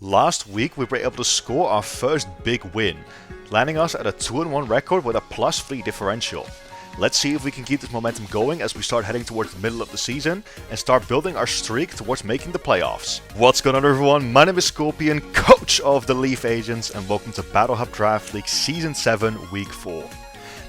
Last week we were able to score our first big win, landing us at a 2-1 record with a +3 differential. Let's see if we can keep this momentum going as we start heading towards the middle of the season and start building our streak towards making the playoffs. What's going on, everyone? My name is Scorpion, coach of the L.E.A.F agents, and welcome to Battle Hub Draft League Season 7 Week 4.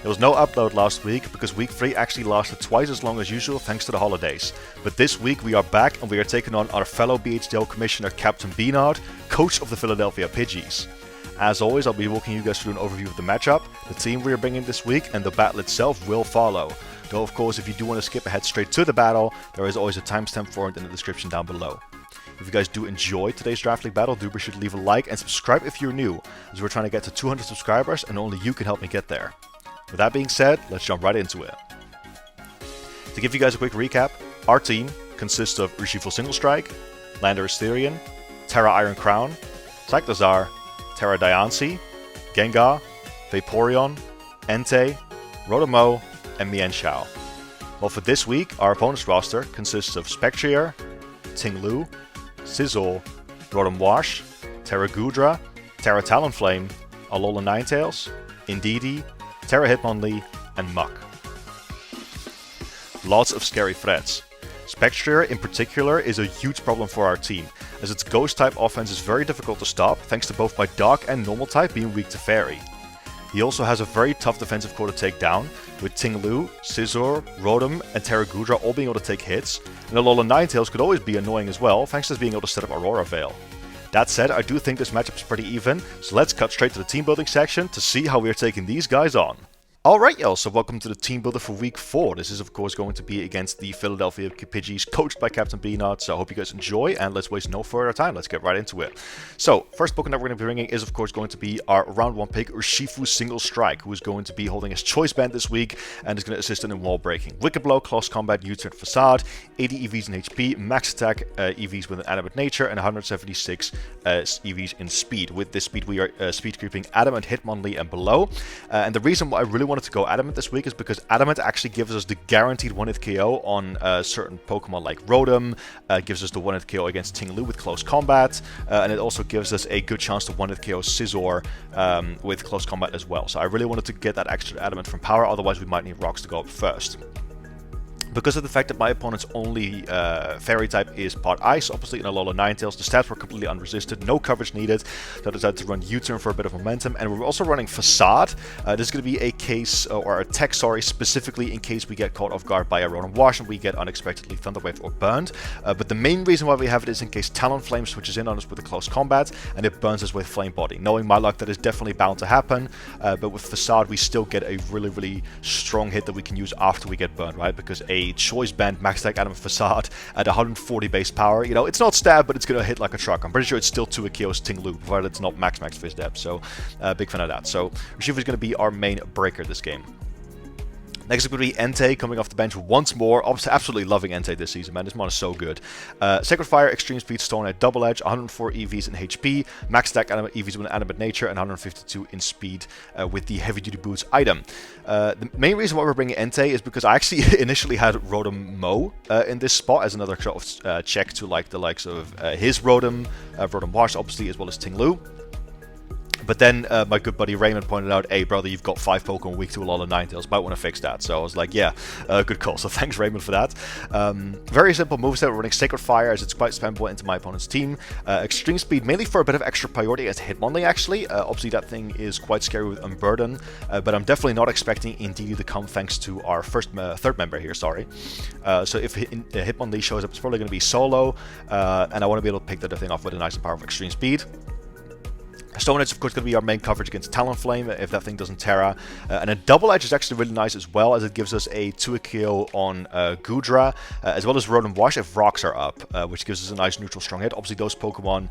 There was no upload last week because Week 3 actually lasted twice as long as usual thanks to the holidays. But this week we are back and we are taking on our fellow BHDL Commissioner Captain Beanard, coach of the Philadelphia Pidgeys. As always, I'll be walking you guys through an overview of the matchup, the team we are bringing this week, and the battle itself will follow. Though of course, if you do want to skip ahead straight to the battle, there is always a timestamp for it in the description down below. If you guys do enjoy today's Draft League battle, do be sure to leave a like and subscribe if you're new, as we're trying to get to 200 subscribers and only you can help me get there. With that being said, let's jump right into it. To give you guys a quick recap, our team consists of Urshifu Single Strike, Lander Asterion, Terra Iron Crown, Cyclizar, Terra Diancie, Gengar, Vaporeon, Entei, Rotom-O, and Mienshao. Well, for this week, our opponent's roster consists of SPECTRIER, Ting-Lu, Sizzle, Rotom Wash, Terra Goodra, Terra Talonflame, Alola Ninetales, Indeedee, Terra Hitmonlee, and Muk. Lots of scary threats. SPECTRIER in particular is a huge problem for our team, as its Ghost type offense is very difficult to stop thanks to both my Dark and Normal type being weak to Fairy. He also has a very tough defensive core to take down, with Ting-Lu, Scizor, Rotom, and Terra Goodra all being able to take hits, and Alola Ninetales could always be annoying as well thanks to being able to set up Aurora Veil. That said, I do think this matchup is pretty even, so let's cut straight to the team building section to see how we are taking these guys on. Alright y'all, so welcome to the team builder for week 4. This is of course going to be against the Philadelphia Pidgeys, coached by Captain Beanard, so I hope you guys enjoy, and let's waste no further time, let's get right into it. So, first Pokemon that we're going to be bringing is of course going to be our round 1 pick, Urshifu Single Strike, who is going to be holding his Choice Band this week, and is going to assist in wall breaking. Wicked Blow, Close Combat, U-Turn Facade, 80 EVs in HP, Max Attack EVs with an Animate Nature, and 176 EVs in Speed. With this speed we are speed creeping Adamant, Hitmonlee, and below. And the reason why I really wanted to go Adamant this week is because Adamant actually gives us the guaranteed 1-hit KO on certain Pokemon like Rotom, gives us the 1-hit KO against Ting-Lu with Close Combat, and it also gives us a good chance to 1-hit KO Scizor with Close Combat as well. So I really wanted to get that extra Adamant from power, otherwise we might need Rocks to go up first. Because of the fact that my opponent's only Fairy type is part Ice, obviously in Alola Ninetales, the stats were completely unresisted, no coverage needed, so I decided to run U-Turn for a bit of momentum, and we're also running Facade. This is going to be a case, or a tech, sorry, specifically in case we get caught off guard by a Rotom Wash and we get unexpectedly Thunder Wave or burned. But the main reason why we have it is in case Talonflame switches in on us with a Close Combat, and it burns us with Flame Body. Knowing my luck, that is definitely bound to happen, but with Facade we still get a really strong hit that we can use after we get burned, right? Because a Choice Band Max Attack Adamant Facade at 140 base power, you know, it's not stab, but it's gonna hit like a truck. I'm pretty sure it's still 2 KOs Ting-Lu, provided it's not max Fizz Depth, so big fan of that. So Urshifu is gonna be our main breaker this game. Next up would be Entei coming off the bench once more. Absolutely loving Entei this season, man. This mon is so good. Sacred Fire, Extreme Speed, Stone Edge, Double Edge, 104 EVs in HP, Max Attack EVs with an Animate Nature, and 152 in Speed with the Heavy Duty Boots item. The main reason why we're bringing Entei is because I actually initially had Rotom-Mo in this spot as another sort of check to like the likes of his Rotom, Rotom Wash, obviously, as well as Ting-Lu. But then my good buddy Raymond pointed out, hey brother, you've got 5 Pokemon weak to Alola Ninetales, might want to fix that. So I was like, yeah, good call. So thanks Raymond for that. Very simple moveset, we're running Sacred Fire as it's quite spammable into my opponent's team. Extreme Speed, mainly for a bit of extra priority as Hitmonlee actually. Obviously that thing is quite scary with Unburden, but I'm definitely not expecting Indeedee to come thanks to our third member here, sorry. So if Hitmonlee shows up, it's probably going to be solo, and I want to be able to pick that thing off with a nice and powerful Extreme Speed. Stone Edge, of course, going to be our main coverage against Talonflame if that thing doesn't Terra. And a Double Edge is actually really nice as well, as it gives us a 2 KO on Goodra, as well as Rotom Wash if Rocks are up, which gives us a nice neutral strong hit. Obviously, those Pokemon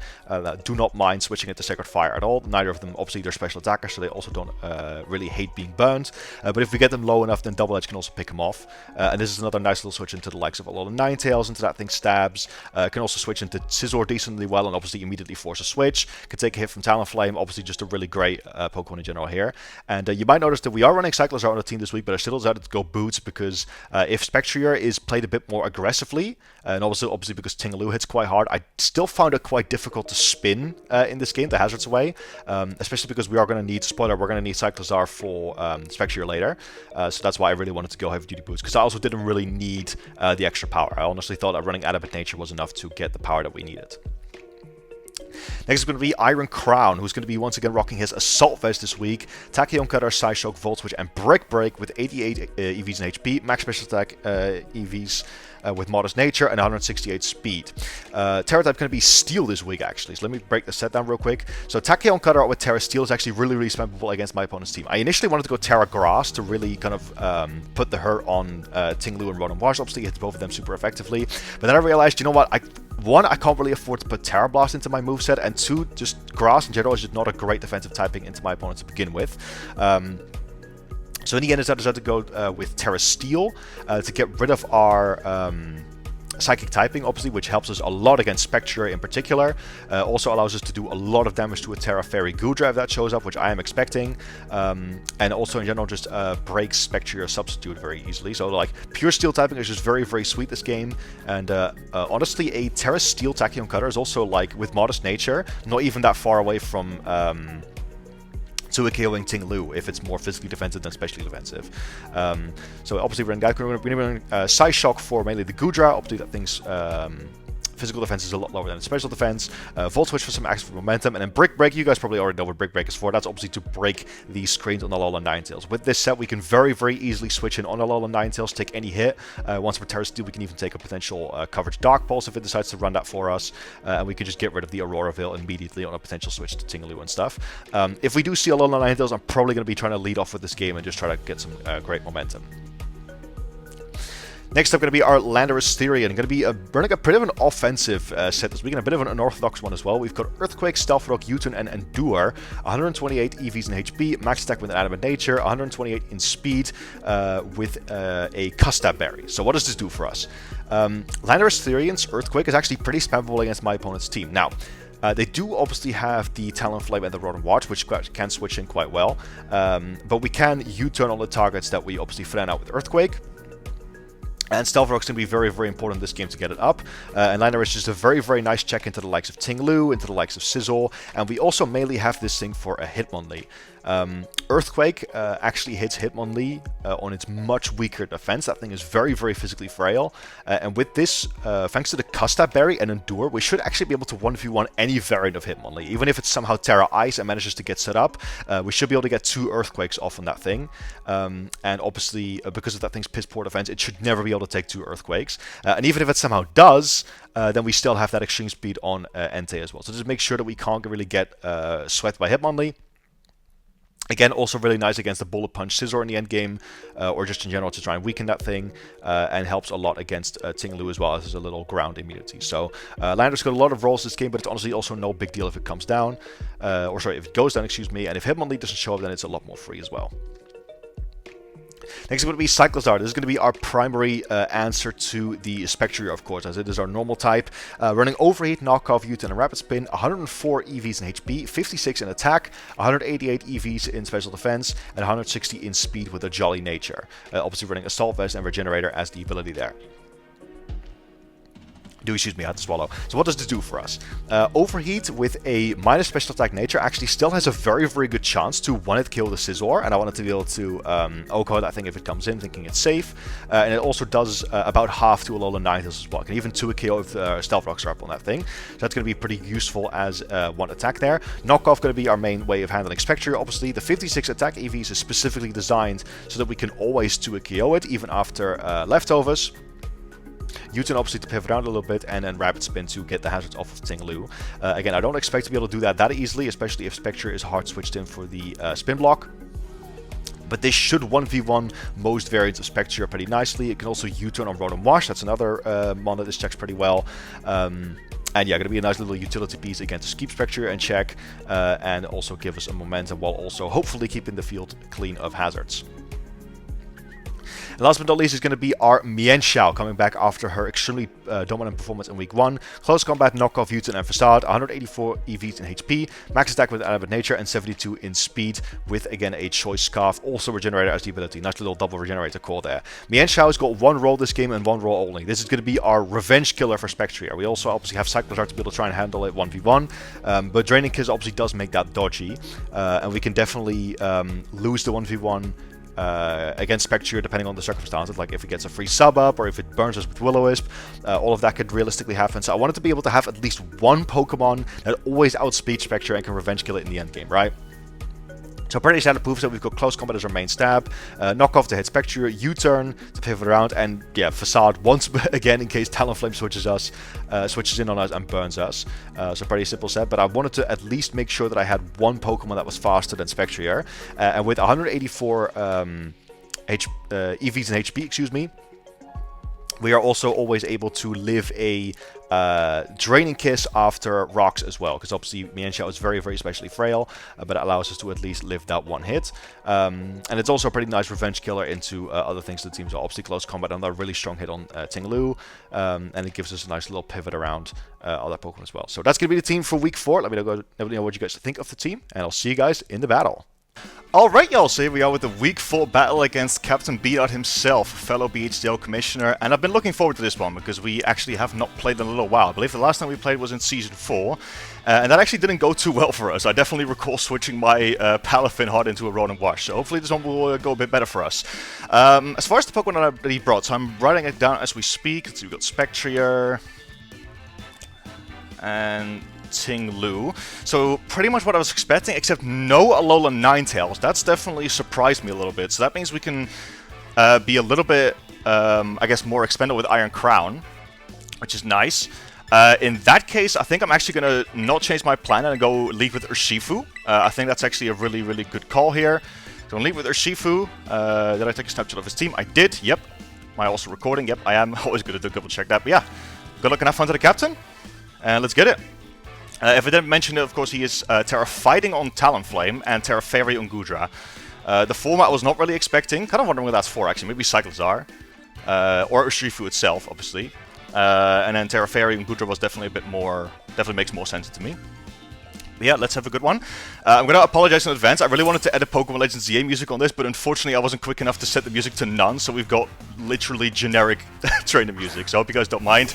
do not mind switching into Sacred Fire at all. Neither of them, obviously, they're special attackers, so they also don't really hate being burned. But if we get them low enough, then Double Edge can also pick them off. And this is another nice little switch into the likes of Alola Ninetales, into that thing Stabs. Can also switch into Scizor decently well, and obviously immediately force a switch. Can take a hit from Talonflame, Talonflame, obviously just a really great Pokemon in general here. And you might notice that we are running Cyclizar on the team this week, but I still decided to go Boots because if SPECTRIER is played a bit more aggressively, and also obviously because Ting-Lu hits quite hard, I still found it quite difficult to spin in this game the hazards away, especially because we are going to need, spoiler, we're going to need Cyclizar for SPECTRIER later. So that's why I really wanted to go Heavy Duty Boots, because I also didn't really need the extra power. I honestly thought that running Adamant Nature was enough to get the power that we needed. Next is going to be Iron Crown, who's going to be once again rocking his Assault Vest this week. Tachyon Cutter, Psy Shock, Volt Switch, and Brick Break with 88 EVs and HP, Max Special Attack EVs with Modest Nature, and 168 Speed. Terra type going to be Steel this week, actually. So let me break the set down real quick. So Tachyon Cutter with Terra Steel is actually really, really spammable against my opponent's team. I initially wanted to go Terra Grass to really kind of put the hurt on Ting-Lu and Rotom Wash. Obviously, hits both of them super effectively. But then I realized, you know what? One, I can't really afford to put Terra Blast into my moveset, and two, just Grass in general is just not a great defensive typing into my opponent to begin with. So in the end, I decided to go with Terra Steel to get rid of our Psychic typing, obviously, which helps us a lot against SPECTRIER in particular. Also allows us to do a lot of damage to a Terra Fairy Goodra if that shows up, which I am expecting. And also in general just breaks SPECTRIER Substitute very easily. So like pure Steel typing is just very, very sweet this game. And honestly, a Terra Steel Tachyon Cutter is also like with Modest Nature, not even that far away from to a KOing Ting-Lu if it's more physically defensive than specially defensive. So obviously we're running Psy Shock for mainly the Goodra. Obviously that thing's physical defense is a lot lower than special defense. Volt Switch for some extra momentum, and then Brick Break. You guys probably already know what Brick Break is for. That's obviously to break these screens on Alolan Ninetales. With this set, we can very, very easily switch in on Alolan Ninetales, take any hit. Once we're Terra Steel, we can even take a potential coverage Dark Pulse if it decides to run that for us, and we can just get rid of the Aurora Veil immediately on a potential switch to Ting-Lu and stuff. If we do see Alolan Ninetales, I'm probably going to be trying to lead off with this game and just try to get some great momentum. Next up, going to be our Landorus Therian. Going to be running a bit of an offensive set this week, and a bit of an unorthodox one as well. We've got Earthquake, Stealth Rock, U-Turn, and Endure. 128 EVs in HP, max attack with an Adamant Nature, 128 in speed with a Custap Berry. So what does this do for us? Landorus Therian's Earthquake is actually pretty spammable against my opponent's team. Now, they do obviously have the Talonflame and the Rotom Watch, which can switch in quite well. But we can U-Turn on the targets that we obviously flatten out with Earthquake. And Stealth Rock's going to be very, very important in this game to get it up. And Landorus is just a very, very nice check into the likes of Ting-Lu, into the likes of Sizzle. And we also mainly have this thing for a Hitmonlee. Earthquake actually hits Hitmonlee on its much weaker defense. That thing is very, very physically frail. And with this, thanks to the Custap Berry and Endure, we should actually be able to 1v1 any variant of Hitmonlee. Even if it's somehow Terra Ice and manages to get set up, we should be able to get 2 Earthquakes off on that thing. And obviously, because of that thing's piss poor defense, it should never be able to take 2 Earthquakes. And even if it somehow does, then we still have that extreme speed on Entei as well. So just make sure that we can't really get swept by Hitmonlee. Again, also really nice against the Bullet Punch Scizor in the end game, or just in general to try and weaken that thing, and helps a lot against Ting-Lu as well as a little ground immunity. So Landorus got a lot of rolls this game, but it's honestly also no big deal if it comes down, if it goes down, excuse me, and if Hitmonlee doesn't show up, then it's a lot more free as well. Next is going to be Cyclizar. This is going to be our primary answer to the SPECTRIER, of course, as it is our normal type. Running Overheat, Knockoff, U-Turn, and Rapid Spin, 104 EVs in HP, 56 in attack, 188 EVs in special defense, and 160 in speed with a Jolly Nature. Obviously running Assault Vest and Regenerator as the ability there. Excuse me, I had to swallow. So what does this do for us? Overheat with a minus special attack nature actually still has a very, very good chance to one-hit kill the Scizor, and I wanted to be able to OHKO that thing if it comes in, thinking it's safe. And it also does about half to Alolan Ninetales as well. It can even 2-KO if Stealth Rocks are up on that thing. So that's going to be pretty useful as one attack there. Knockoff going to be our main way of handling SPECTRIER. Obviously, the 56 attack EVs is specifically designed so that we can always 2-KO it, even after leftovers. U-Turn obviously to pivot around a little bit, and then Rapid Spin to get the hazards off of Ting-Lu. Again, I don't expect to be able to do that easily, especially if SPECTRIER is hard switched in for the spin block. But this should 1v1 most variants of SPECTRIER pretty nicely. It can also U-Turn on Rotom Wash. That's another mon that this checks pretty well. And yeah, going to be a nice little utility piece again to keep SPECTRIER in check, and also give us a momentum while also hopefully keeping the field clean of hazards. And last but not least is going to be our Mienshao, coming back after her extremely dominant performance in week 1. Close combat, knockoff, U-turn and facade, 184 EVs in HP, max attack with Animate Nature, and 72 in speed with, again, a choice scarf. Also regenerator as the ability. Nice little double regenerator core there. Mienshao has got 1 roll this game and 1 roll only. This is going to be our revenge killer for SPECTRIER. We also obviously have Cyclozar to be able to try and handle it 1v1, but Draining Kiss obviously does make that dodgy, and we can definitely lose the 1v1 against SPECTRIER depending on the circumstances, like if it gets a free sub up or if it burns us with Will-O-Wisp. All of that could realistically happen, so I wanted to be able to have at least one Pokemon that always outspeeds SPECTRIER and can revenge kill it in the end game, right? So pretty standard proves that we've got close combat as our main stab, knockoff to hit SPECTRIER, U-turn to pivot around, and yeah, facade once again in case Talonflame switches in on us and burns us. So pretty simple set, but I wanted to at least make sure that I had one Pokemon that was faster than SPECTRIER, and with 184 EVs and HP, excuse me, we are also always able to live a Draining Kiss after rocks as well, because obviously Mienshao is very, very especially frail, but it allows us to at least live that one hit. And it's also a pretty nice revenge killer into other things the team. So obviously close combat and a really strong hit on Ting-Lu, and it gives us a nice little pivot around other Pokemon as well. So that's going to be the team for week 4. Let me know what you guys think of the team, and I'll see you guys in the battle. Alright y'all, so here we are with the week 4 battle against Captain Beat-Out himself, fellow BHDL commissioner, and I've been looking forward to this one because we actually have not played in a little while. I believe the last time we played was in Season 4, and that actually didn't go too well for us. I definitely recall switching my Palafin Heart into a Road and Wash, so hopefully this one will go a bit better for us. As far as the Pokemon that he brought, so I'm writing it down as we speak. Let's see, we've got SPECTRIER and Ting-Lu. So pretty much what I was expecting, except no Alola Ninetales. That's definitely surprised me a little bit. So that means we can be a little bit, I guess, more expendable with Iron Crown, which is nice. In that case, I think I'm actually going to not change my plan and go lead with Urshifu. I think that's actually a really, really good call here. So I'm lead with Urshifu. Did I take a snapshot of his team? I did. Yep. Am I also recording? Yep, I am. Always good to double check that. But yeah, good luck and have fun to the captain. And let's get it. If I didn't mention it, of course, he is Terra Fighting on Talonflame and Terra Fairy on Goodra. The format I was not really expecting. Kind of wondering what that's for, actually. Maybe Cyclozar. Or Urshifu itself, obviously. And then Terra Fairy and Goodra was definitely a bit more... Definitely makes more sense to me. But yeah, let's have a good one. I'm going to apologize in advance. I really wanted to edit Pokemon Legends ZA music on this, but unfortunately I wasn't quick enough to set the music to none, so we've got literally generic trainer music, so I hope you guys don't mind.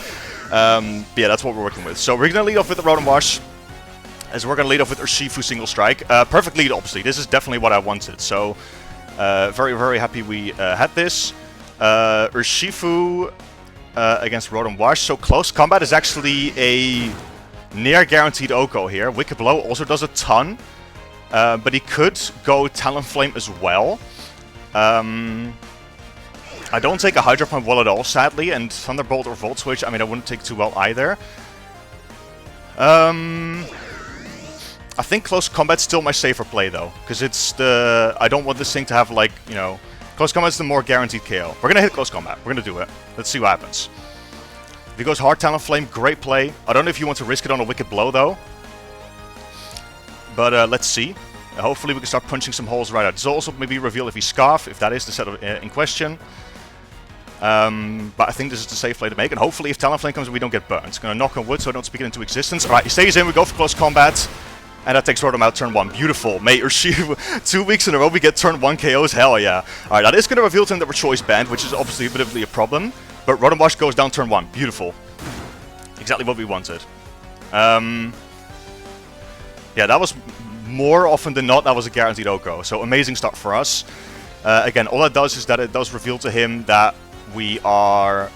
But yeah, that's what we're working with. So we're going to lead off with the Road and Wash, as we're going to lead off with Urshifu Single Strike. Perfect lead, obviously. This is definitely what I wanted, so very, very happy we had this. Urshifu against Road and Wash. So close combat is actually a near guaranteed Oko here. Wicked Blow also does a ton, but he could go Talonflame as well. I don't take a Hydro Pump well at all, sadly, and Thunderbolt or Volt Switch, I mean, I wouldn't take too well either. I think close combat's still my safer play though, because it's the... I don't want this thing to have, like, you know... Close combat's the more guaranteed KO. We're gonna hit close combat. We're gonna do it. Let's see what happens. If he goes hard Talonflame, great play. I don't know if you want to risk it on a Wicked Blow though. But let's see. Hopefully we can start punching some holes right out. This will also maybe reveal if he's Scarf, if that is the setup in question. But I think this is the safe play to make. And hopefully if Talonflame comes in, we don't get burned. It's gonna knock on wood so I don't speak it into existence. Alright, he stays in. We go for close combat. And that takes Rotom out turn 1. Beautiful. Mate, Urshifu, 2 weeks in a row we get turn 1 KOs. Hell yeah. Alright, that is going to reveal to him that we're choice banned, which is obviously a bit of a problem. But Rotom Wash goes down turn 1. Beautiful. Exactly what we wanted. Yeah, that was more often than not, that was a guaranteed Oko. So amazing start for us. Again, all that does is that it does reveal to him that we are...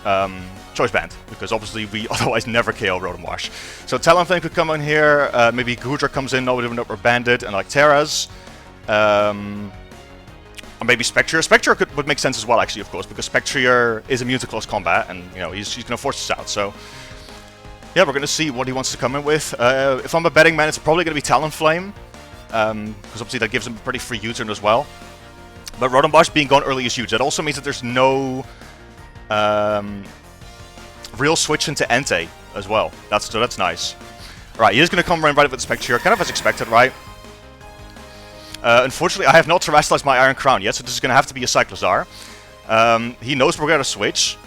choice banned, because obviously we otherwise never KO Rotom Wash. So Talonflame could come in here, maybe Goodra comes in, no, we're banded, and like Terras. Or maybe SPECTRIER. SPECTRIER would make sense as well, actually, of course, because SPECTRIER is immune to close combat, and you know he's going to force us out. So yeah, we're going to see what he wants to come in with. If I'm a betting man, it's probably going to be Talonflame, because obviously that gives him a pretty free U-turn as well. But Rotom Wash being gone early is huge. That also means that there's no... real switch into Entei as well. That's nice. Right, he is going to come right with the SPECTRIER, kind of as expected, right? Unfortunately, I have not terrestrialized my Iron Crown yet, so this is going to have to be a Cyclozar. He knows we're going to switch.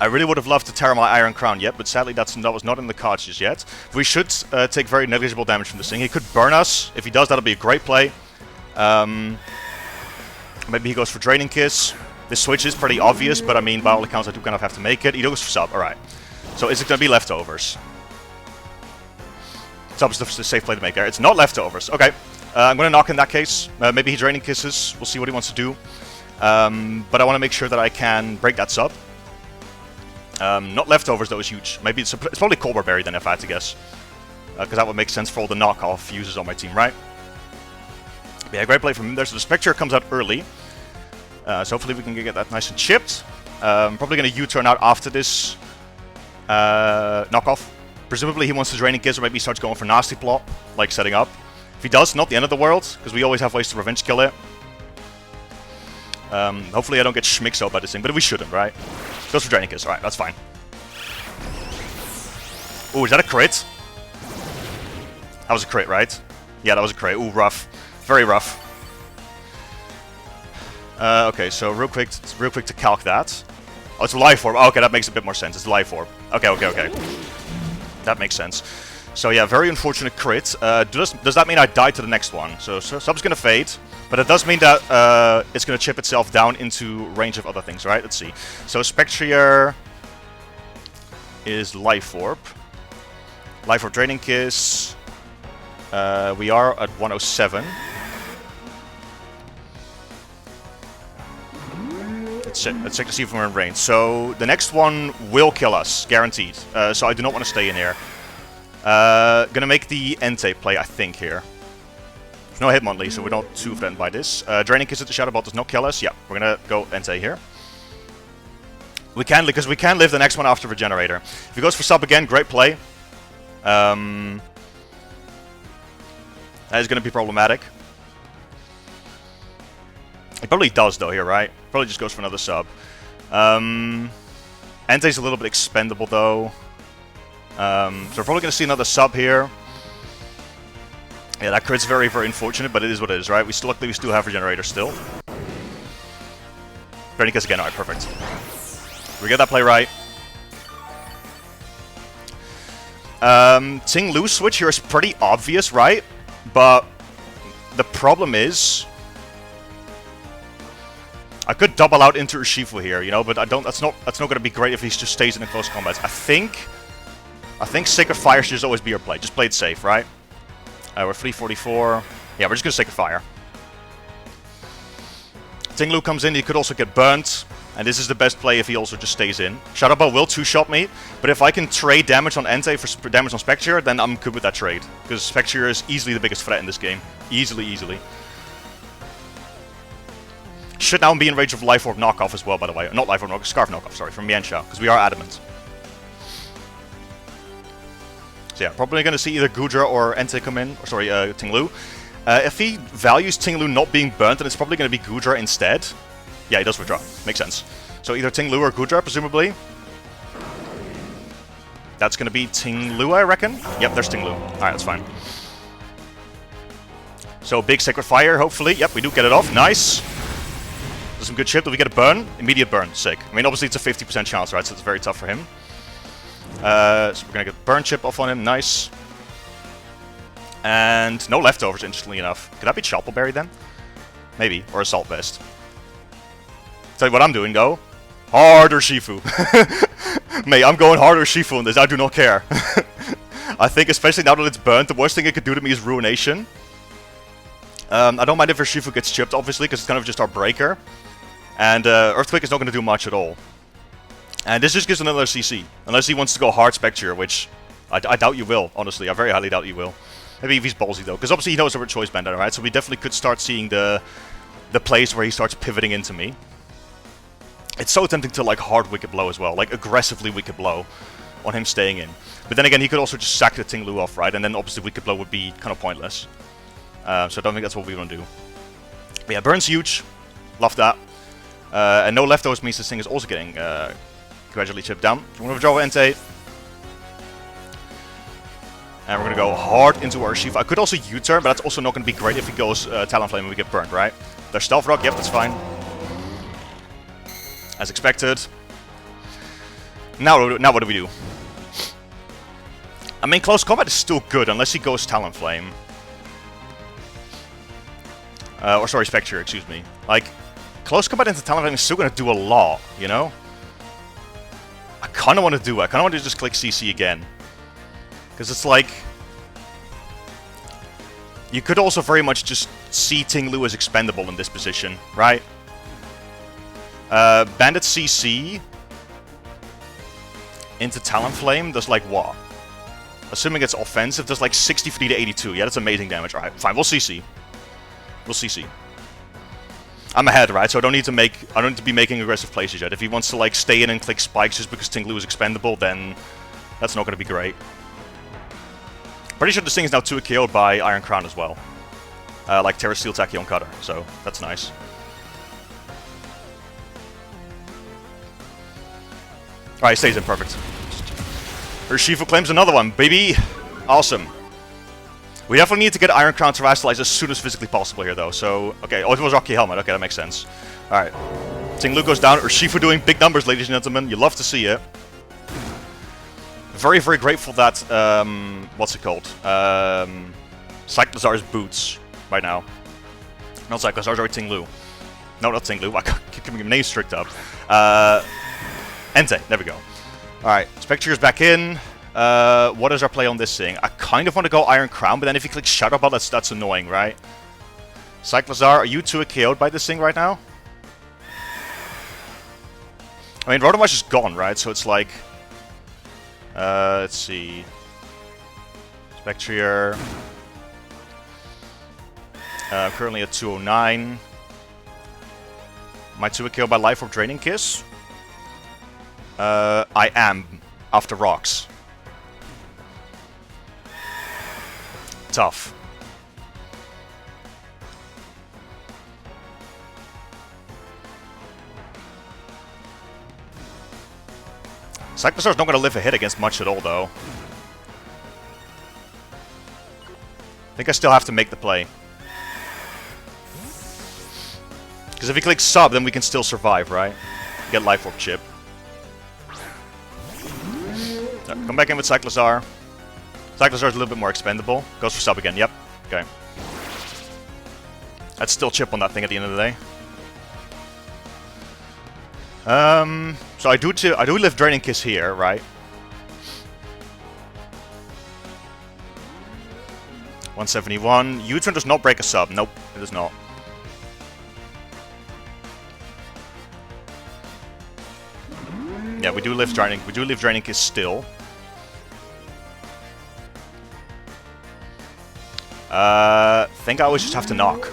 I really would have loved to tear my Iron Crown yet, but sadly that was not in the cards just yet. We should take very negligible damage from this thing. He could burn us. If he does, that'll be a great play. Maybe he goes for Draining Kiss. This switch is pretty obvious, but I mean, by all accounts, I do kind of have to make it. He goes for sub, alright. So is it going to be leftovers? Sub is the safe play to make there. It's not leftovers. Okay, I'm going to knock in that case. Maybe he Draining Kisses. We'll see what he wants to do. But I want to make sure that I can break that sub. Not leftovers, though, is huge. Maybe it's probably Cold Barberry then, if I had to guess. Because that would make sense for all the knockoff users on my team, right? But yeah, great play from him there. So the SPECTRIER comes out early. So hopefully we can get that nice and chipped. Probably going to U-turn out after this knockoff. Presumably he wants to Draining Kiss, or maybe he starts going for Nasty Plot, like setting up. If he does, not the end of the world, because we always have ways to revenge kill it. Hopefully I don't get schmixed out by this thing, but we shouldn't, right? Goes for Draining Kiss, alright, that's fine. Ooh, is that a crit? That was a crit, right? Yeah, that was a crit. Ooh, rough. Very rough. Okay, so real quick to calc that. Oh, it's a Life Orb. Oh, okay, that makes a bit more sense. It's a Life Orb. Okay. That makes sense. So yeah, very unfortunate crit. Does that mean I die to the next one? So sub's gonna fade, but it does mean that it's gonna chip itself down into range of other things, right? Let's see. So SPECTRIER is Life Orb. Life Orb Draining Kiss. We are at 107. Let's check to see if we're in range. So the next one will kill us, guaranteed. So I do not want to stay in here. Gonna make the Entei play, I think, here. There's no Hitmonlee, so we're not too threatened by this. Draining Kiss at the Shadow Ball does not kill us. Yeah, we're gonna go Entei here. We can, because we can live the next one after Regenerator. If he goes for sub again, great play. That is gonna be problematic. He probably does, though, here, right? Probably just goes for another sub. Entei's a little bit expendable, though. So we're probably going to see another sub here. Yeah, that crit's very, very unfortunate, but it is what it is, right? Luckily, we still have Regenerator still. Draining Kiss again. Alright, perfect. We get that play right. Ting Lu switch here is pretty obvious, right? But the problem is, I could double out into Urshifu here, you know, but I don't. That's not going to be great if he just stays in a close combat. I think Sacred Fire should just always be your play. Just play it safe, right? We're 344. Yeah, we're just gonna Sacred Fire. Ting Lu comes in. He could also get burnt, and this is the best play if he also just stays in. Shadow Ball will two-shot me, but if I can trade damage on Entei for damage on SPECTRIER, then I'm good with that trade, because SPECTRIER is easily the biggest threat in this game. Easily. Should now be in range of Life Orb knockoff as well, by the way. Not Life Orb knockoff, Scarf knockoff, sorry, from Mienshao, because we are adamant. So yeah, probably going to see either Goodra or Entei come in, or sorry, Ting Lu. If he values Ting Lu not being burnt, then it's probably going to be Goodra instead. Yeah, he does withdraw. Makes sense. So either Ting Lu or Goodra, presumably. That's going to be Ting Lu, I reckon. Yep, there's Ting Lu. Alright, that's fine. So big Sacred Fire, hopefully. Yep, we do get it off. Nice. Does some good chip. Do we get a burn? Immediate burn. Sick. I mean, obviously it's a 50% chance, right? So it's very tough for him. So we're going to get burn chip off on him. Nice. And no leftovers, interestingly enough. Could that be Choppleberry then? Maybe. Or Assault Vest. Tell you what I'm doing, go. Harder Shifu. Mate, I'm going harder Shifu on this. I do not care. I think, especially now that it's burnt, the worst thing it could do to me is Ruination. I don't mind if Urshifu gets chipped, obviously, because it's kind of just our breaker. And Earthquake is not going to do much at all. And this just gives another CC. Unless he wants to go hard Spectrier, which I doubt you will, honestly. I very highly doubt you will. Maybe if he's ballsy, though. Because obviously he knows our choice band, right? So we definitely could start seeing the plays where he starts pivoting into me. It's so tempting to, like, hard Wicked Blow as well. Like, aggressively Wicked Blow on him staying in. But then again, he could also just sack the Ting Lu off, right? And then obviously Wicked Blow would be kind of pointless. So I don't think that's what we want to do. But yeah, Burn's huge. Love that. And no leftovers means this thing is also getting gradually chipped down. So we're going to draw Entei. And we're going to go hard into our Urshifu. I could also U-turn, but that's also not going to be great if he goes Talonflame and we get burnt, right? There's Stealth Rock. Yep, that's fine. as expected. Now what do we do? I mean, close combat is still good, unless he goes Talonflame. Or sorry, SPECTRIER, excuse me. Like, close combat into Talonflame is still going to do a lot, you know? I kind of want to do it. I kind of want to just click CC again. Because it's like... You could also very much just see Ting Lu as expendable in this position, right? Bandit CC into Talonflame does like what? Assuming it's offensive, does like 63 to 82. Yeah, that's amazing damage. Alright, fine, we'll CC. We'll CC. I'm ahead, right? So I don't need to be making aggressive plays yet. If he wants to like stay in and click spikes just because Ting Lu is expendable, then that's not going to be great. Pretty sure this thing is now 2 KO'd by Iron Crown as well. Like Terra Steel Tachyon Cutter, so that's nice. Alright, stays in, perfect. Urshifu claims another one, baby! Awesome. We definitely need to get Iron Crown Terrestrialized as soon as physically possible here, though, so... Okay, oh, it was Rocky Helmet, okay, that makes sense. Alright. Ting Lu goes down, Urshifu doing big numbers, ladies and gentlemen, you love to see it. Very, very grateful that, what's it called? Cyclozar's boots, right now. Not Cyclozar, sorry, Ting Lu. No, not Ting Lu, I keep getting names strict up. Entei, there we go. Alright, SPECTRIER's back in. What is our play on this thing? I kind of want to go Iron Crown, but then if you click Shadow Ball, that's annoying, right? Cyclozar, are you 2 KO'd by this thing right now? I mean, Rotomash is gone, right? So it's like... let's see... SPECTRIER... currently at 209. Am I 2 KO'd by Life Orb Draining Kiss? I am, after rocks. Tough. Cyclozar's not going to live a hit against much at all, though. I think I still have to make the play. Because if he clicks sub, then we can still survive, right? Get Life Orb Chip. Come back in with Cyclozar. Cyclozar is a little bit more expendable. Goes for sub again, yep. Okay. That's still chip on that thing at the end of the day. So I do live Draining Kiss here, right? 171. U-turn does not break a sub. Nope, it does not. Yeah, we do live Draining Kiss still. Think I always just have to knock.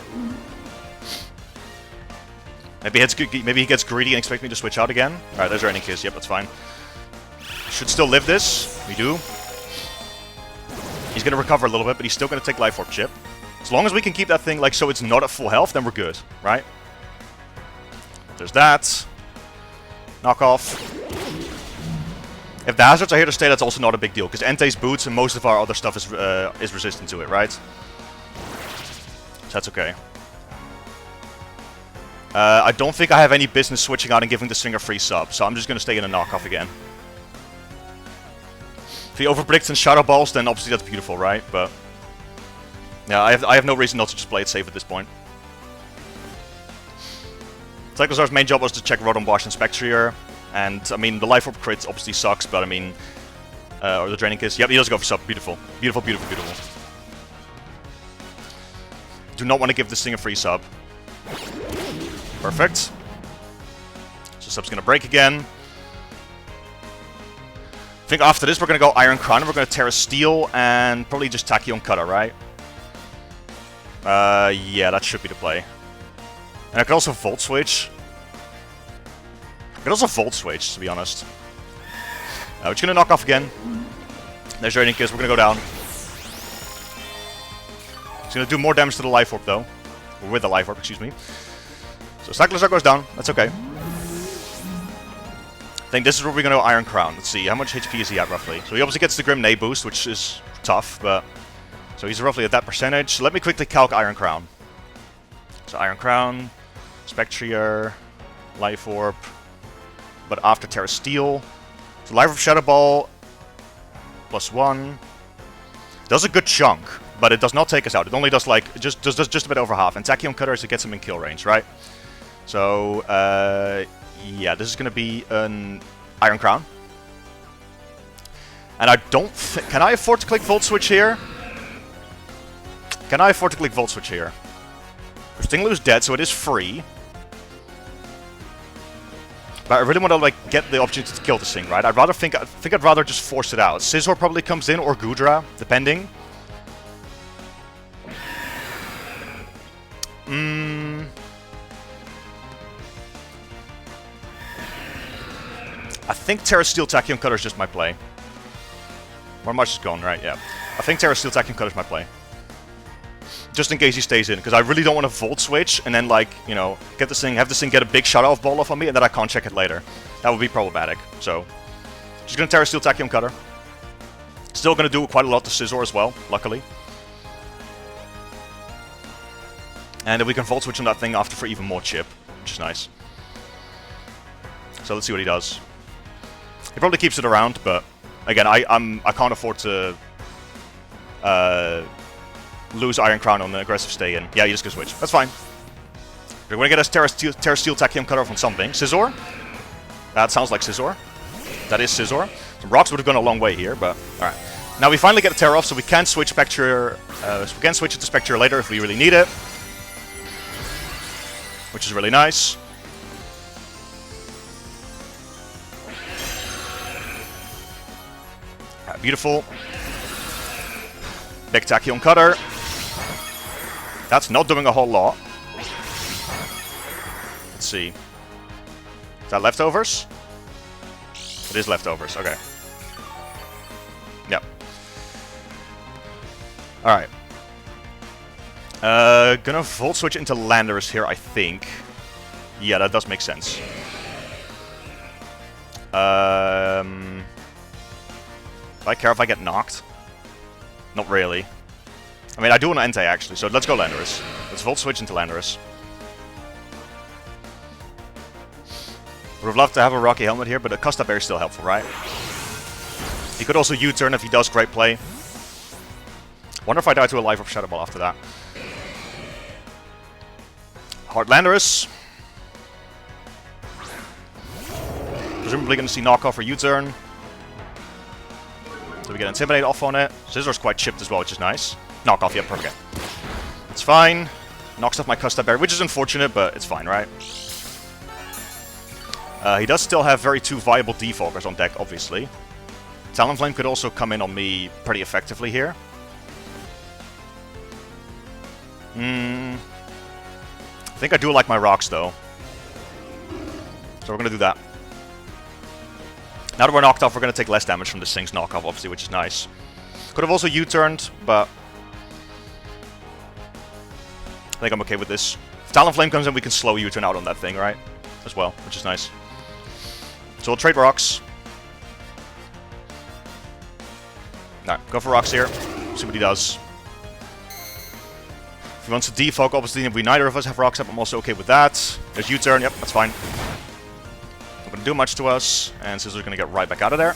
Maybe he gets greedy and expects me to switch out again. Alright, there's Draining Kiss. Yep, that's fine. Should still live this. We do. He's gonna recover a little bit, but he's still gonna take Life Orb Chip. As long as we can keep that thing like so it's not at full health, then we're good, right? There's that. Knock off. If the hazards are here to stay, that's also not a big deal, because Entei's boots and most of our other stuff is resistant to it, right? So that's okay. I don't think I have any business switching out and giving this thing a free sub, so I'm just going to stay in a knockoff again. If he overpredicts and Shadow Balls, then obviously that's beautiful, right? But yeah, I have no reason not to just play it safe at this point. Cyclozar's main job was to check Rotom-Wash and SPECTRIER. And, I mean, the Life Orb crit obviously sucks, but I mean... or the Draining Kiss. Yep, he does go for sub. Beautiful. Beautiful, beautiful, beautiful. Do not want to give this thing a free sub. Perfect. So sub's going to break again. I think after this we're going to go Iron Crown, and we're going to Terra Steel, and probably just Tachyon Cutter, right? Yeah, that should be the play. And I could also Volt Switch. I could also Volt Switch, to be honest. We're just going to knock off again. There's Draining Kiss, we're going to go down. It's going to do more damage to the Life Orb, though. Or with the Life Orb, excuse me. So Cyclozar goes down, that's okay. I think this is where we're going to go Iron Crown. Let's see, how much HP is he at, roughly? So he obviously gets the Grim Nay boost, which is tough, but... So he's roughly at that percentage. So let me quickly calc Iron Crown. So Iron Crown, SPECTRIER, Life Orb, but after Terra Steel. So Life of Shadow Ball +1 does a good chunk, but it does not take us out. It only does like just a bit over half. And Tachyon Cutter is to get him in kill range, right? So yeah, this is gonna be an Iron Crown. And I don't think... Can I afford to click Volt Switch here? Can I afford to click Volt Switch here? Stinglu's dead, so it is free. But I really want to like get the opportunity to kill this thing, right? I think I'd rather just force it out. Scizor probably comes in, or Goodra, depending. I think Terra Steel Tachyon Cutter is just my play. One much is gone, right? Yeah. I think Terra Steel Tachyon Cutter is my play. Just in case he stays in, because I really don't want to Volt Switch and then, like, you know, have this thing get a big shut-off ball off on me and then I can't check it later. That would be problematic. So, just gonna Terra Steel Tachyon Cutter. Still gonna do quite a lot to Scizor as well, luckily. And then we can Volt Switch on that thing after for even more chip, which is nice. So let's see what he does. He probably keeps it around, but again, I can't afford to lose Iron Crown on the aggressive stay in. Yeah, you just go switch. That's fine. We're gonna get us Terra Steel Tachyon Cutter from something. Scizor? That sounds like Scizor. That is Scizor. Some rocks would have gone a long way here, but alright. Now we finally get a Terra off, so we can switch Spectrier. So we can switch it to Spectrier later if we really need it. Which is really nice. Alright, beautiful. Big Tachyon Cutter. That's not doing a whole lot. Let's see. Is that leftovers? It is leftovers, okay. Yep. Alright. Gonna Volt Switch into Landorus here, I think. Yeah, that does make sense. Do I care if I get knocked? Not really. I mean, I do want to Entei, actually, so let's go Landorus. Let's Volt Switch into Landorus. Would have loved to have a Rocky Helmet here, but a Custa Bear is still helpful, right? He could also U-turn if he does great play. Wonder if I die to a Life of Shadow Ball after that. Hard Landorus. Presumably going to see knockoff or U-turn. So we get Intimidate off on it. Scizor's quite chipped as well, which is nice. Knockoff, yep, perfect. It's fine. Knocks off my Custa Bear, which is unfortunate, but it's fine, right? He does still have two viable Defoggers on deck, obviously. Talonflame could also come in on me pretty effectively here. I think I do like my rocks, though. So we're going to do that. Now that we're knocked off, we're going to take less damage from this thing's knockoff, obviously, which is nice. Could have also U-turned, but I think I'm okay with this. If Talonflame comes in, we can slow U-turn out on that thing, right? As well, which is nice. So we'll trade rocks. Alright, go for rocks here. See what he does. If he wants to defog, obviously, if we neither of us have rocks up, I'm also okay with that. There's U-turn, yep, that's fine. Not gonna do much to us, and Scizor's gonna get right back out of there.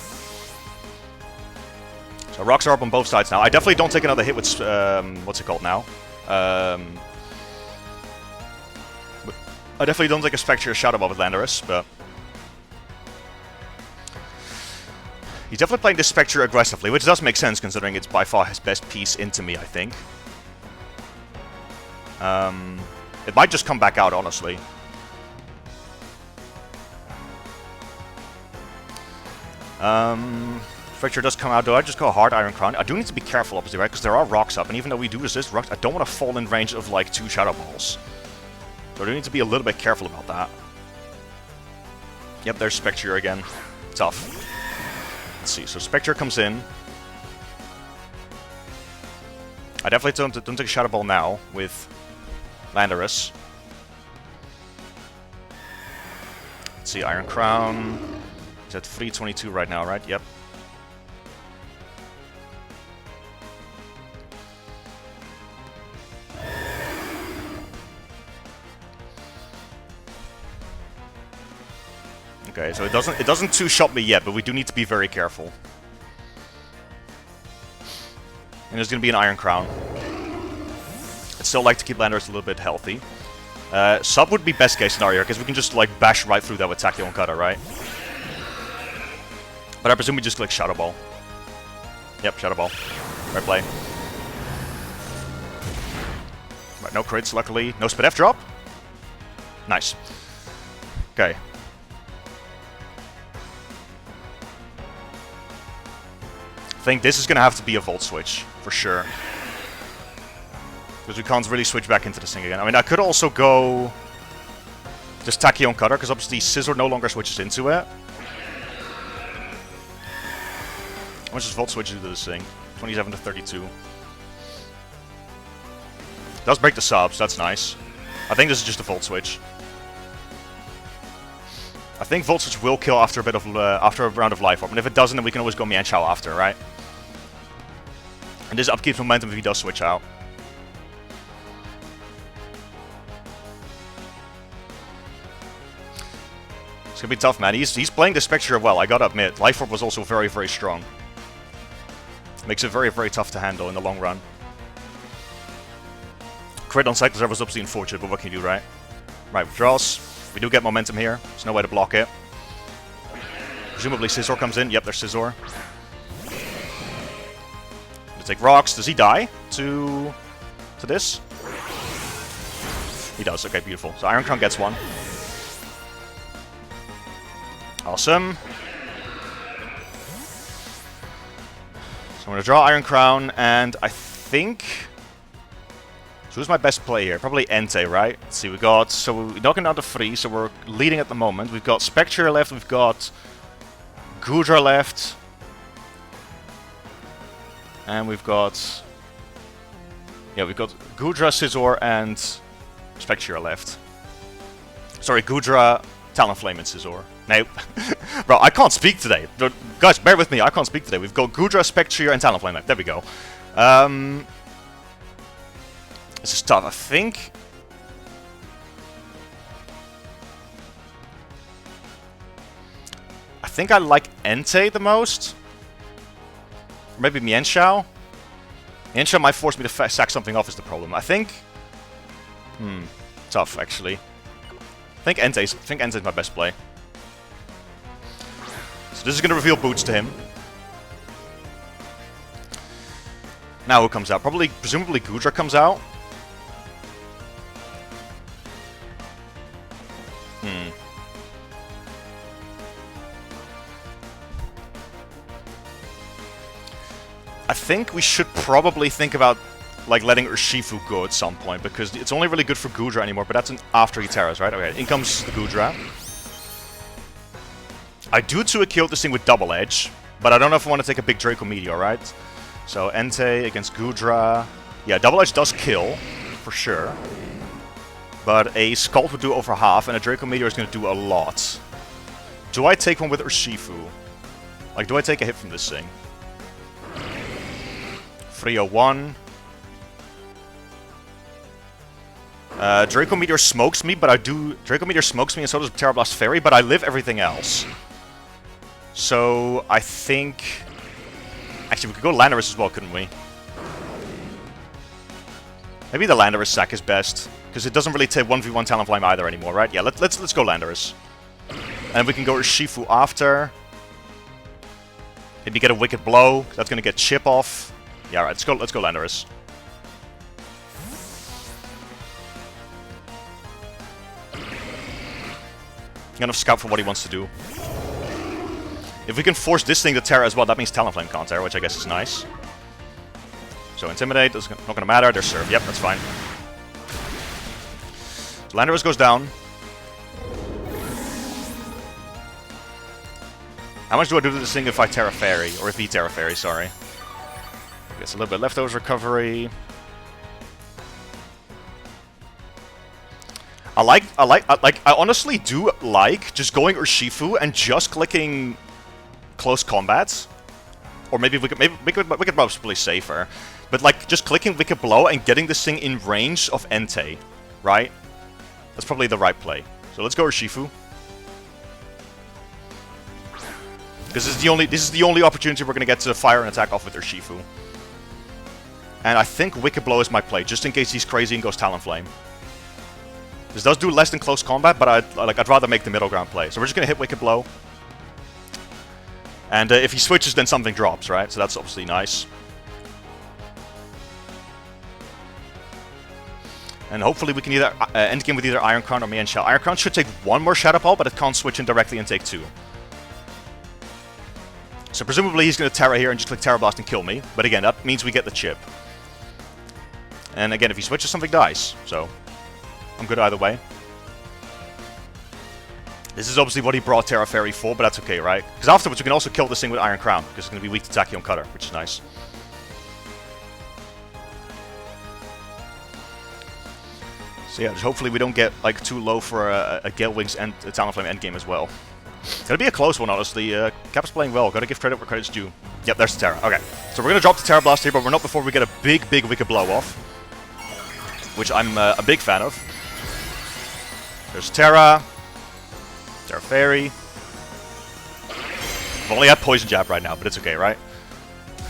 So rocks are up on both sides now. I definitely don't take another hit with, what's it called now? I definitely don't take a Spectrier Shadow Ball with Landorus, but he's definitely playing this Spectrier aggressively, which does make sense considering it's by far his best piece into me, I think. It might just come back out, honestly. Spectrier does come out. Do I just go hard Iron Crown? I do need to be careful, obviously, right? Because there are rocks up, and even though we do resist rocks, I don't want to fall in range of, like, 2 Shadow Balls. So I do need to be a little bit careful about that. Yep, there's Spectrier again. Tough. Let's see, so Spectrier comes in. I definitely don't take a Shadow Ball now with Landorus. Let's see, Iron Crown. He's at 322 right now, right? Yep. Okay, so it doesn't two-shot me yet, but we do need to be very careful. And there's gonna be an Iron Crown. I'd still like to keep Landorus a little bit healthy. Sub would be best case scenario, because we can just like bash right through that with Tachyon Cutter, right? But I presume we just click Shadow Ball. Yep, Shadow Ball. Right play. Right, no crits, luckily. No Speed F drop. Nice. Okay. I think this is going to have to be a Volt Switch, for sure. Because we can't really switch back into this thing again. I mean, I could also go... just Tachyon Cutter, because obviously Scizor no longer switches into it. How much does Volt Switch do to this thing? 27 to 32. Does break the subs, that's nice. I think this is just a Volt Switch. I think Volt Switch will kill after a bit of after a round of Life Orb, and if it doesn't, then we can always go Mienshao after, right? And this upkeeps momentum if he does switch out. It's gonna be tough, man. He's playing the SPECTRIER well, I gotta admit. Life Orb was also very, very strong. Makes it very, very tough to handle in the long run. Crit on Cyclops was obviously unfortunate, but what can you do, right? Right, withdraws. We do get momentum here. There's no way to block it. Presumably Scizor comes in. Yep, there's Scizor. Gonna take rocks. Does he die to this? He does. Okay, beautiful. So Iron Crown gets one. Awesome. So I'm going to draw Iron Crown, and I think... so who's my best play here? Probably Entei, right? Let's see, we got... so we're knocking down to 3, so we're leading at the moment. We've got SPECTRIER left, we've got Goodra left. And we've got... yeah, we've got Goodra, Scizor, and SPECTRIER left. Sorry, Goodra, Talonflame, and Scizor. No. Bro, I can't speak today. Guys, bear with me, I can't speak today. We've got Goodra, SPECTRIER, and Talonflame left. There we go. This is tough. I think... I like Entei the most. Or maybe Mienshao. Mienshao might force me to sack something off is the problem. I think... tough, actually. I think Entei's my best play. So this is going to reveal boots to him. Now who comes out? Presumably Goodra comes out. I think we should probably think about like letting Urshifu go at some point, because it's only really good for Goodra anymore, but that's after he Terras, right? Okay, in comes the Goodra. I do to a kill this thing with Double Edge, but I don't know if I want to take a big Draco Meteor, right? So Entei against Goodra. Yeah, Double Edge does kill, for sure. But a Scald would do over half, and a Draco Meteor is going to do a lot. Do I take one with Urshifu? Like, do I take a hit from this thing? 301. Draco Meteor smokes me, but I do... Draco Meteor smokes me, and so does Terra Blast Fairy, but I live everything else. So, I think... actually, we could go Landorus as well, couldn't we? Maybe the Landorus sack is best, because it doesn't really take 1v1 Talonflame either anymore, right? Yeah, let's go Landorus. And we can go Urshifu after. Maybe get a Wicked Blow, that's gonna get Chip off. Yeah, alright, let's go Landorus. Enough scout for what he wants to do. If we can force this thing to Terra as well, that means Talonflame can't Terra, which I guess is nice. So Intimidate, is not gonna matter, there's Surf, yep, that's fine. So Landorus goes down. How much do I do to this thing if I Terra Fairy? Or if he Terra Fairy, sorry. Gets a little bit leftovers recovery. I honestly do like just going Urshifu and just clicking Close Combat. Or maybe Wicked Blow is probably safer. But like just clicking Wicked Blow and getting this thing in range of Entei, right? That's probably the right play. So let's go Urshifu. Because this is the only opportunity we're going to get to fire an attack off with their Shifu. And I think Wicked Blow is my play, just in case he's crazy and goes Talonflame. This does do less than close combat, but I'd rather make the middle ground play. So we're just going to hit Wicked Blow. And if he switches, then something drops, right? So that's obviously nice. And hopefully we can either end game with either Iron Crown or Mian Shell. Iron Crown should take one more Shadow Ball, but it can't switch in directly and take 2. So presumably he's going to Terra here and just click Terra Blast and kill me. But again, that means we get the chip. And again, if he switches, something dies. So I'm good either way. This is obviously what he brought Terra Fairy for, but that's okay, right? Because afterwards we can also kill this thing with Iron Crown, because it's going to be weak to Tachyon Cutter, which is nice. So yeah, just hopefully we don't get like too low for a Gale Wings and a Talonflame endgame as well. Gonna be a close one, honestly. Cap's playing well. Gotta give credit where credit's due. Yep, there's the Terra. Okay, so we're gonna drop the Terra Blast here, but we're not before we get a big Wicked Blow off, which I'm a big fan of. There's Terra. Terra Fairy. I've only had Poison Jab right now, but it's okay, right?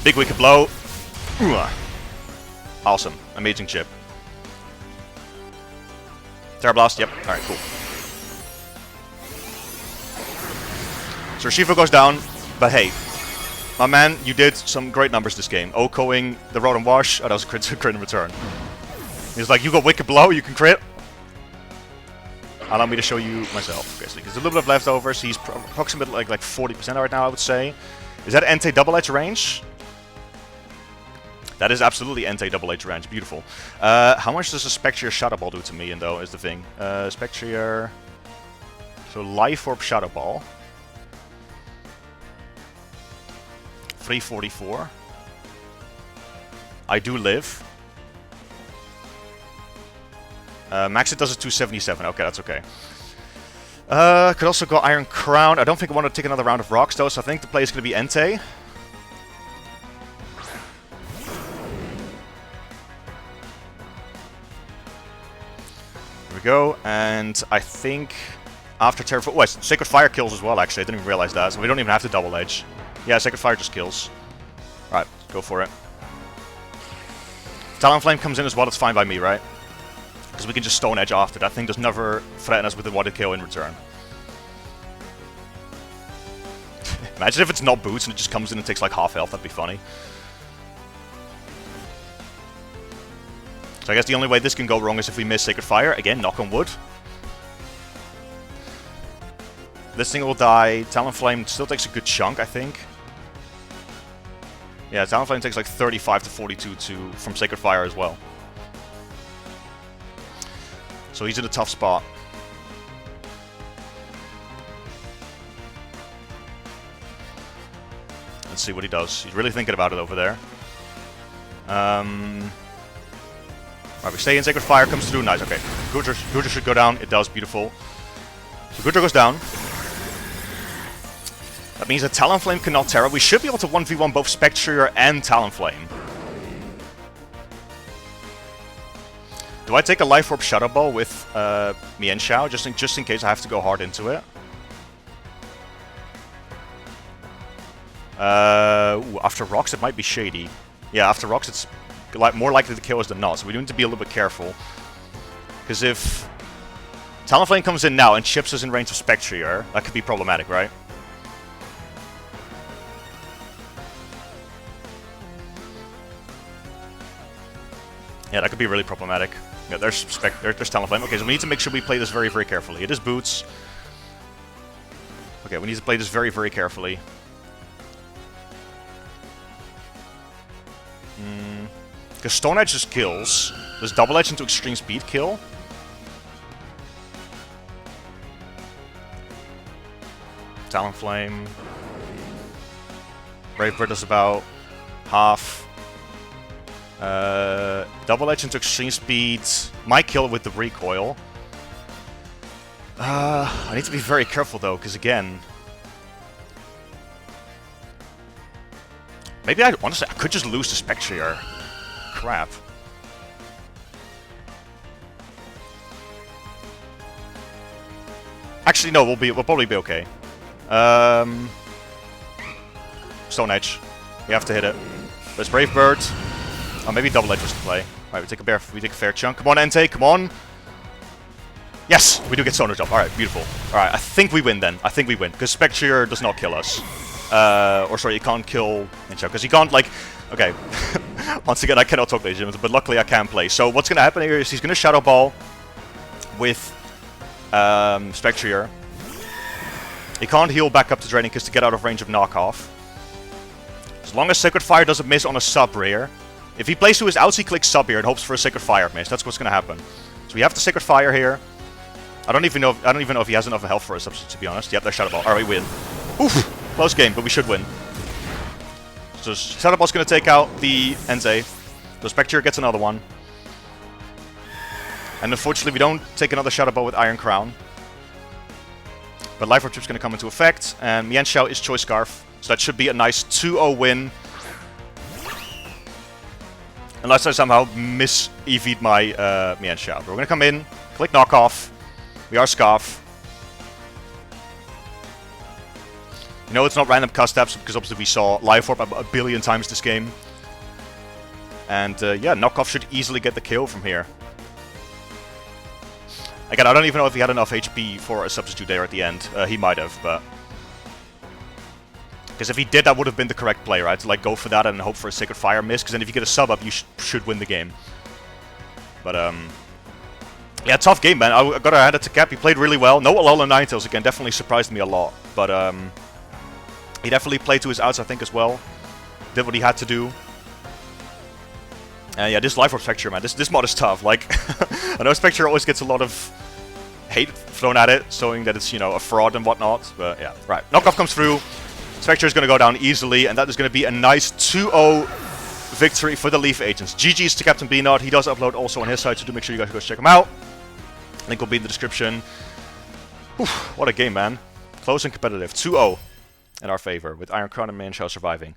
Big Wicked Blow. Awesome. Amazing chip. Terra Blast, yep. Alright, cool. So Shifu goes down, but hey, my man, you did some great numbers this game. Okoing the Road and Wash. Oh, that was a crit in return. He's like, you got Wicked Blow, you can crit. Allow me to show you myself. Okay, so there's a little bit of leftovers. He's approximately like 40% right now, I would say. Is that Entei Double Edge range? That is absolutely Entei Double Edge range. Beautiful. How much does a SPECTRIER Shadow Ball do to me, though, is the thing. SPECTRIER... So, Life Orb Shadow Ball. 344. I do live. Max it does is 277. Okay, that's okay. Could also go Iron Crown. I don't think I want to take another round of rocks, though, so I think the play is going to be Entei. There we go, and I think after Terra... Oh, Sacred Fire kills as well, actually. I didn't even realize that, so we don't even have to double edge. Yeah, Sacred Fire just kills. Alright, go for it. Talonflame comes in as well, it's fine by me, right? Because we can just Stone Edge after. That thing does never threaten us with a Water KO in return. Imagine if it's not Boots and it just comes in and takes like half health, that'd be funny. So I guess the only way this can go wrong is if we miss Sacred Fire. Again, knock on wood. This thing will die. Talonflame still takes a good chunk, I think. Yeah, Talonflame takes like 35 to 42 from Sacred Fire as well. So he's in a tough spot. Let's see what he does. He's really thinking about it over there. Alright, we stay in. Sacred Fire comes through. Nice, okay. Goodra should go down. It does. Beautiful. So Goodra goes down. That means that Talonflame cannot Terra. We should be able to 1v1 both SPECTRIER and Talonflame. Do I take a Life Orb Shadow Ball with Mian Xiao, just in case I have to go hard into it? Ooh, after rocks it might be shady. Yeah, after rocks it's more likely to kill us than not, so we need to be a little bit careful. Because if Talonflame comes in now and chips us in range of SPECTRIER, that could be problematic, right? Yeah, that could be really problematic. Yeah, there's Talonflame. Okay, so we need to make sure we play this very, very carefully. It is Boots. Okay, we need to play this very, very carefully. Because Stone Edge just kills. Does Double Edge into Extreme Speed kill? Talonflame. Brave Bird does about half. Double Edge into Extreme Speed. Might kill it with the recoil. I need to be very careful though, because again... Maybe honestly, I could just lose to SPECTRIER. Crap. Actually, no, we'll probably be okay. Stone Edge. We have to hit it. There's Brave Bird. Oh, maybe Double Edge was to play. Alright, we take a fair chunk. Come on, Entei, come on! Yes! We do get Stone Edge up. Alright, beautiful. Alright, I think we win then. I think we win. Because SPECTRIER does not kill us. Or sorry, he can't kill Ninja. Because he can't, like... Okay. Once again, I cannot talk legitimately, but luckily I can play. So what's going to happen here is he's going to Shadow Ball with SPECTRIER. He can't heal back up to Draining because to get out of range of knockoff. As long as Sacred Fire doesn't miss on a sub rare. If he plays to his outs, he clicks sub here and hopes for a Sacred Fire miss. That's what's going to happen. So we have the Sacred Fire here. I don't even know if he has enough health for a substitute, to be honest. Yep, there's Shadow Ball. Alright, we win. Oof! Close game, but we should win. So Shadow Ball's going to take out the Entei. So SPECTRIER gets another one. And unfortunately, we don't take another Shadow Ball with Iron Crown. But Life Orb Chip's going to come into effect. And Mienshao is Choice Scarf. So that should be a nice 2-0 win. Unless I somehow mis-EV'd my Mienshao. But we're going to come in, click Knockoff. We are Scarf. You know it's not random cast taps because obviously we saw Life Orb a billion times this game. And yeah, Knockoff should easily get the kill from here. Again, I don't even know if he had enough HP for a substitute there at the end. He might have, but... Because if he did, that would have been the correct play, right? To like go for that and hope for a Sacred Fire miss. Because then if you get a sub up, you should win the game. But yeah, tough game, man. I gotta hand it to Cap. He played really well. No Alola Ninetales again, definitely surprised me a lot. But he definitely played to his outs, I think, as well. Did what he had to do. And yeah, this Life Orb SPECTRIER, man, this mod is tough. Like, I know SPECTRIER always gets a lot of hate thrown at it, showing that it's, you know, a fraud and whatnot. But yeah, right. Knockoff comes through. SPECTRIER is going to go down easily, and that is going to be a nice 2-0 victory for the L.E.A.F agents. GG's to Captain Beanard. He does upload also on his side, so do make sure you guys go check him out. Link will be in the description. Oof, what a game, man. Close and competitive. 2-0 in our favor, with Iron Crown and Mienshao surviving.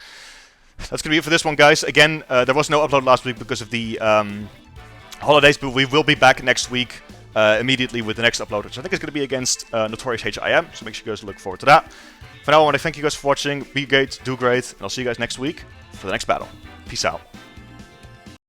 That's going to be it for this one, guys. Again, there was no upload last week because of the holidays, but we will be back next week immediately with the next upload, which I think is going to be against Notorious HIM, so make sure you guys look forward to that. For now, I want to thank you guys for watching. Be great, do great, and I'll see you guys next week for the next battle. Peace out.